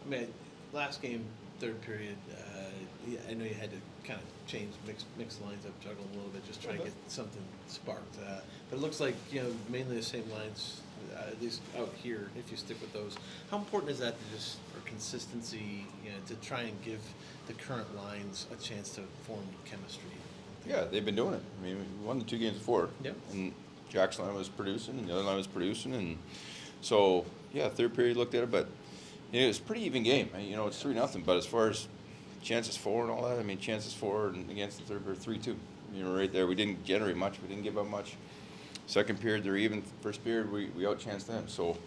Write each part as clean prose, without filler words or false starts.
I mean, last game, third period, I know you had to kind of change, mix lines up, juggle a little bit, just try to get something sparked. But it looks like, mainly the same lines, at least out here, if you stick with those. How important is that to just for consistency, to try and give the current lines a chance to form chemistry? Yeah, they've been doing it. I mean, we won the 2 games before. Yep. And Jack's line was producing, and the other line was producing, and so yeah, third period looked at it, but it was a pretty even game. It's 3-0, but as far as chances for and all that, I mean, chances for and against the third period 3-2. Right there, we didn't generate much, we didn't give up much. Second period, they're even. First period, we outchanced them. So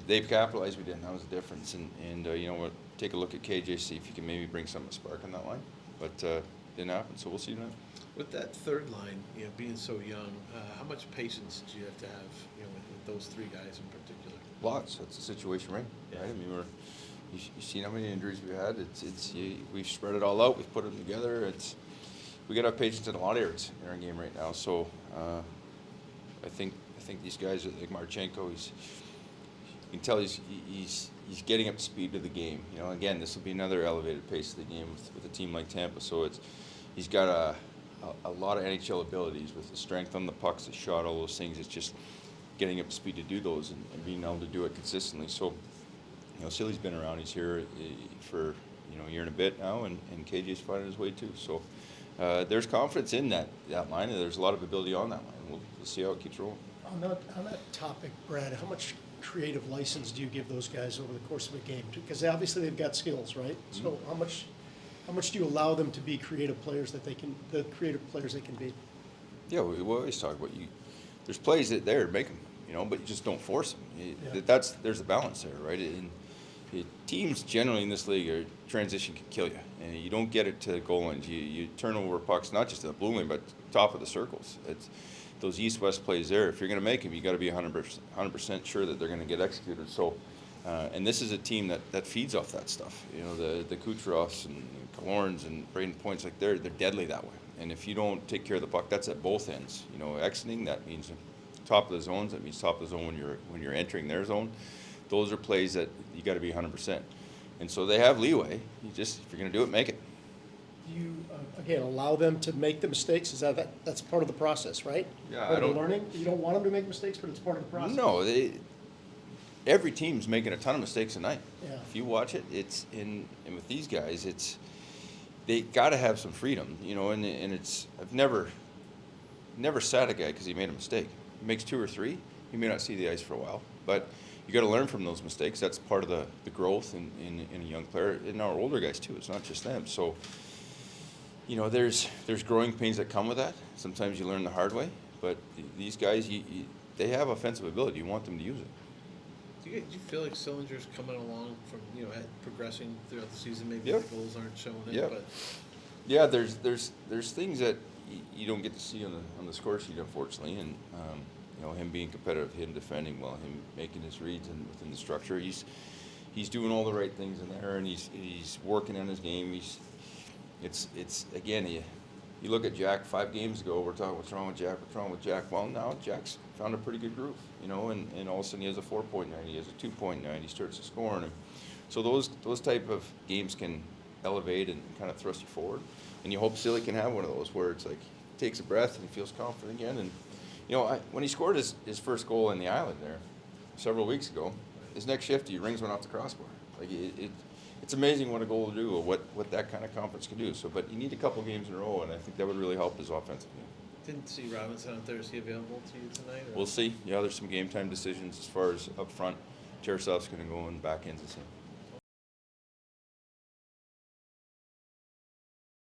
they've capitalized, we didn't. That was the difference. And we'll take a look at KJ, see if he can maybe bring some spark on that line. But didn't happen, so we'll see tonight. With that third line, being so young, how much patience do you have to have, with those 3 guys in particular? Lots. That's the situation, right? Yeah. Right? I mean, you've seen how many injuries we had. We've spread it all out. We've put them together. We got to have patience in a lot of areas in our game right now. So I think these guys like Marchenko, you can tell he's getting up to speed to the game. Again, this will be another elevated pace of the game with a team like Tampa. So he's got a lot of NHL abilities with the strength on the pucks, the shot, all those things. It's just getting up to speed to do those and being able to do it consistently. So, Silly's been around. He's here for a year and a bit now, and KJ's finding his way too. So there's confidence in that line, and there's a lot of ability on that line. We'll see how it keeps rolling. On that topic, Brad, how much creative license do you give those guys over the course of a game? Because obviously they've got skills, right? Mm-hmm. So how much do you allow them to be creative players the creative players they can be? Yeah, we always talk about there's plays that there to make them, but you just don't force them. There's a balance there, right? And teams generally in this league, transition can kill you, and you don't get it to the goal line. You turn over pucks not just in the blue line, but top of the circles. It's those east-west plays there. If you're going to make them, you got to be 100% sure that they're going to get executed. So, and this is a team that feeds off that stuff. The Kucherovs and Killorns and Braden Points, like they're deadly that way. And if you don't take care of the puck, that's at both ends. Exiting, that means top of the zones. That means top of the zone when you're entering their zone. Those are plays that you got to be 100%. And so they have leeway. If you're going to do it, make it. You again allow them to make the mistakes. Is that's part of the process, right? Yeah, part of the learning. You don't want them to make mistakes, but it's part of the process. No, every team's making a ton of mistakes tonight. Yeah. If you watch it, and with these guys, they got to have some freedom, and I've never sat a guy because he made a mistake. He makes 2 or 3, he may not see the ice for a while, but you got to learn from those mistakes. That's part of the growth in a young player, and our older guys too. It's not just them. So, there's growing pains that come with that. Sometimes you learn the hard way, but these guys, they have offensive ability. You want them to use it. Do you feel like Sillinger's coming along from progressing throughout the season? Maybe Yep. the goals aren't showing it, Yep. but Yeah, there's things that you don't get to see on the score sheet, unfortunately, and him being competitive, him defending well, him making his reads and within the structure. He's doing all the right things in there, and he's working on his game. It's again, you look at Jack 5 games ago. We're talking what's wrong with Jack. Well, now Jack's found a pretty good groove, and all of a sudden he has a 4.9, he has a 2.9, he starts to score, and so those type of games can elevate and kind of thrust you forward, and you hope Silly can have one of those where it's like he takes a breath and he feels confident again. And when he scored his first goal in the Island there several weeks ago, his next shift he rings one off the crossbar. Like it's amazing what a goal will do, or what that kind of confidence can do. So, but you need a couple games in a row, and I think that would really help his offensive game. didn't see Robinson out there. Is he available to you tonight? Or? We'll see. Yeah, there's some game time decisions as far as up front. Cherysov's going to go, and back end's the same.